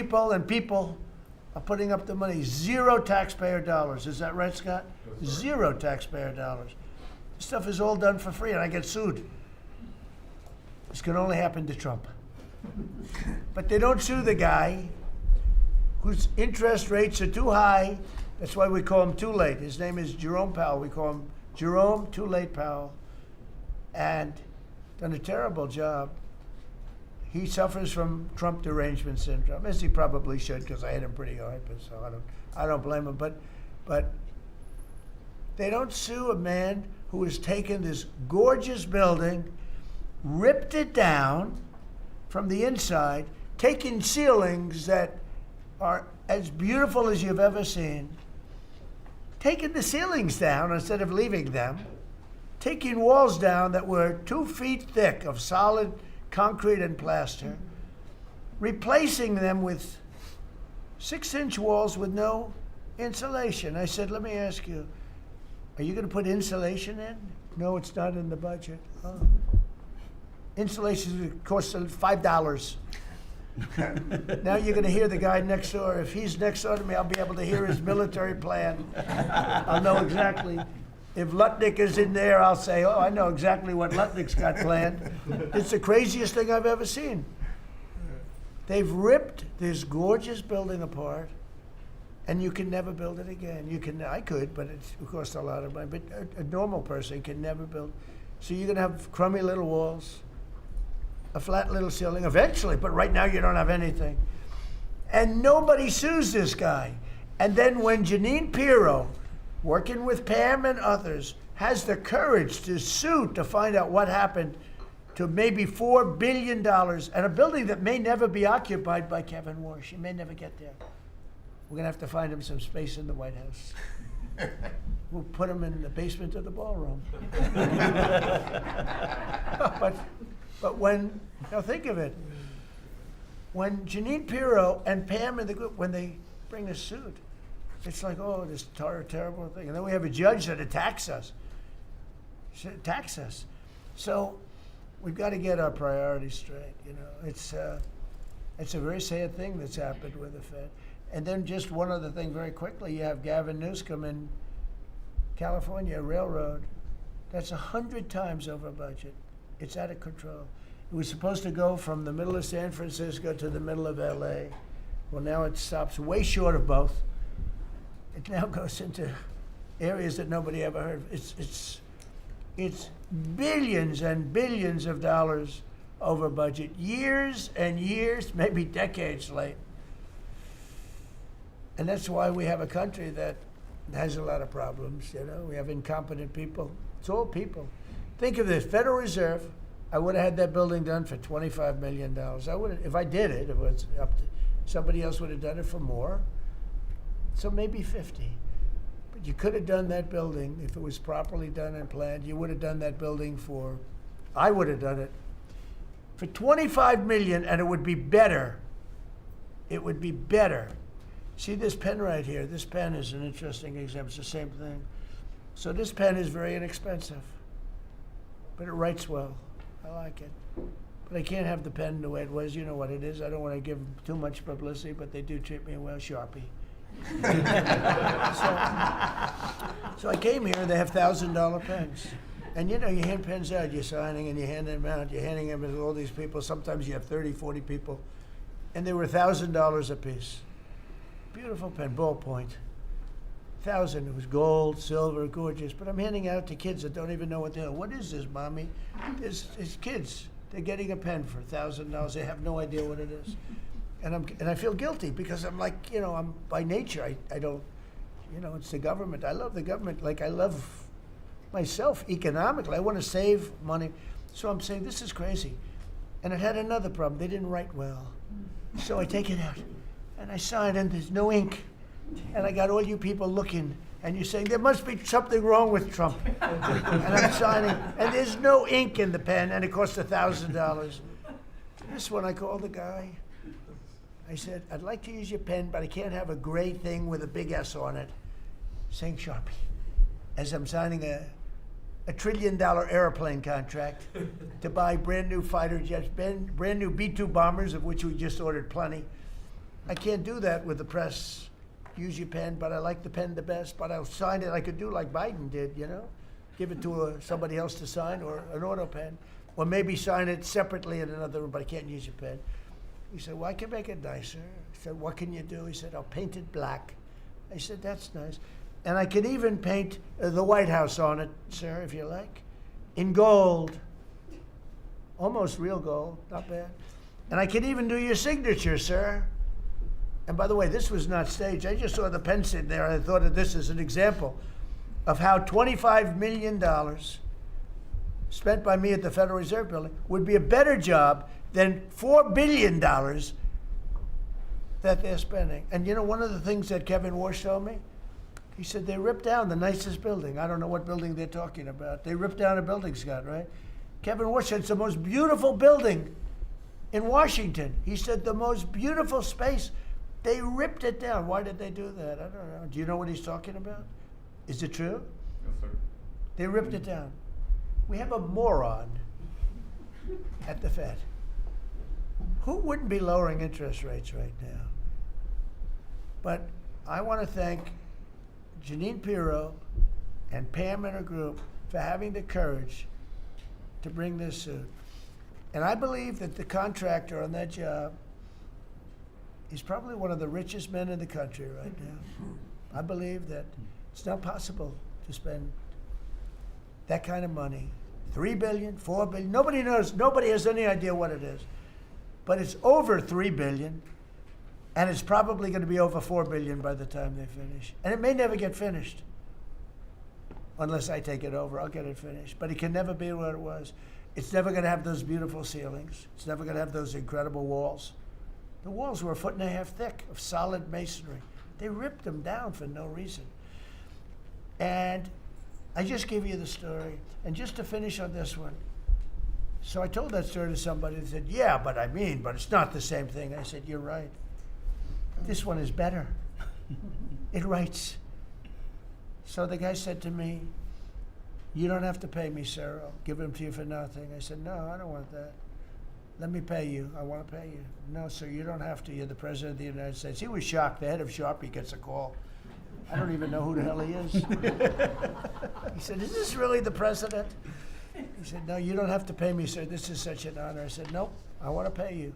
People are putting up the money. Zero taxpayer dollars. Is that right, Scott? Zero taxpayer dollars. This stuff is all done for free, and I get sued. This can only happen to Trump. But they don't sue the guy whose interest rates are too high. That's why we call him Too Late. His name is Jerome Powell. We call him Jerome Too Late Powell. And done a terrible job. He suffers from Trump derangement syndrome, as he probably should, because I hit him pretty hard. But so I don't blame him. But they don't sue a man who has taken this gorgeous building, ripped it down from the inside, taken ceilings that are as beautiful as you've ever seen, taking the ceilings down instead of leaving them, taking walls down that were 2 feet thick of solid concrete and plaster, replacing them with 6-inch walls with no insulation. I said, let me ask you, are you going to put insulation in? No, it's not in the budget. Oh. Insulation costs $5. Now you're going to hear the guy next door. If he's next door to me, I'll be able to hear his military plan. I'll know exactly. If Lutnick is in there, I'll say, oh, I know exactly what Lutnick's got planned. It's the craziest thing I've ever seen. They've ripped this gorgeous building apart, and you can never build it again. I could, but it costs a lot of money. But a normal person can never build. So you're going to have crummy little walls, a flat little ceiling eventually, but right now you don't have anything. And nobody sues this guy. And then when Jeanine Pirro, working with Pam and others, has the courage to sue to find out what happened to maybe $4 billion and a building that may never be occupied by Kevin Warsh. He may never get there. We're going to have to find him some space in the White House. We'll put him in the basement of the ballroom. But when, now think of it, when Jeanine Pirro and Pam and the group, when they bring a suit, it's like, oh, this terrible thing. And then we have a judge that attacks us. So we've got to get our priorities straight, you know. It's a very sad thing that's happened with the Fed. And then just one other thing very quickly, you have Gavin Newsom in California Railroad. That's 100 times over budget. It's out of control. It was supposed to go from the middle of San Francisco to the middle of LA. Well, now it stops way short of both. It now goes into areas that nobody ever heard of. It's billions and billions of dollars over budget, years and years, maybe decades late. And that's why we have a country that has a lot of problems, you know. We have incompetent people. It's all people. Think of this, Federal Reserve, I would have had that building done for $25 million. I would have, if I did it, if it was up to, somebody else would have done it for more. So maybe 50. But you could have done that building, if it was properly done and planned, you would have done that building for, I would have done it, for $25 million, and it would be better. It would be better. See this pen right here? This pen is an interesting example. It's the same thing. So this pen is very inexpensive, but it writes well. I like it. But I can't have the pen the way it was. You know what it is. I don't want to give too much publicity, but they do treat me well. Sharpie. So I came here, and they have $1,000 pens. And you know, you hand pens out, you're signing, and you hand them out, you're handing them to all these people. Sometimes you have 30, 40 people. And they were $1,000 a piece. Beautiful pen, ballpoint. 1,000, it was gold, silver, gorgeous. But I'm handing out to kids that don't even know what they're, what is this, Mommy? It's kids. They're getting a pen for $1,000. They have no idea what it is. And I feel guilty because I'm like, you know, I'm by nature, I don't, you know, it's the government. I love the government like I love myself economically. I want to save money. So I'm saying, this is crazy. And it had another problem. They didn't write well. So I take it out and I sign, and there's no ink. And I got all you people looking, and you're saying, there must be something wrong with Trump. And I'm signing, and there's no ink in the pen, and it costs $1,000. This one, I called the guy. I said, I'd like to use your pen, but I can't have a gray thing with a big S on it saying Sharpie. As I'm signing a $1 trillion airplane contract to buy brand new fighter jets, brand new B-2 bombers, of which we just ordered plenty. I can't do that with the press. Use your pen, but I like the pen the best, but I'll sign it. I could do like Biden did, you know? Give it to somebody else to sign, or an auto pen. Or maybe sign it separately in another room, but I can't use your pen. He said, well, I can make it nicer. I said, what can you do? He said, I'll paint it black. I said, that's nice. And I can even paint the White House on it, sir, if you like, in gold. Almost real gold, not bad. And I can even do your signature, sir. And by the way, this was not staged. I just saw the pen sitting there, and I thought of this as an example of how $25 million spent by me at the Federal Reserve Building would be a better job than $4 billion that they're spending. And you know, one of the things that Kevin Walsh told me, he said they ripped down the nicest building. I don't know what building they're talking about. They ripped down a building, Scott, right? Kevin Walsh said it's the most beautiful building in Washington. He said the most beautiful space. They ripped it down. Why did they do that? I don't know. Do you know what he's talking about? Is it true? Yes, sir. They ripped it down. We have a moron at the Fed. Who wouldn't be lowering interest rates right now? But I want to thank Jeanine Pirro and Pam and her group for having the courage to bring this suit. And I believe that the contractor on that job is probably one of the richest men in the country right now. I believe that it's not possible to spend that kind of money. $3 billion, $4 billion, nobody knows, nobody has any idea what it is. But it's over $3 billion, and it's probably going to be over $4 billion by the time they finish. And it may never get finished. Unless I take it over, I'll get it finished. But it can never be what it was. It's never going to have those beautiful ceilings. It's never going to have those incredible walls. The walls were 1.5 feet thick of solid masonry. They ripped them down for no reason. And I just gave you the story. And just to finish on this one, so I told that story to somebody and said, yeah, but it's not the same thing. I said, you're right. This one is better. It writes. So the guy said to me, you don't have to pay me, sir. I'll give them to you for nothing. I said, no, I don't want that. Let me pay you. I want to pay you. No, sir, you don't have to. You're the President of the United States. He was shocked. The head of Sharpie gets a call. I don't even know who the hell he is. He said, is this really the President? He said, no, you don't have to pay me, sir. This is such an honor. I said, nope, I want to pay you.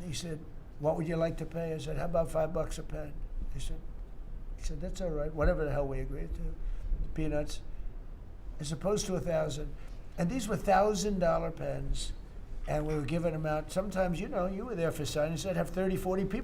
And he said, what would you like to pay? I said, how about $5 a pen? He said, that's all right, whatever the hell we agreed to. Peanuts. As opposed to 1,000. And these were $1,000 pens. And we were giving them out. Sometimes, you know, you were there for signing. I'd have 30, 40 people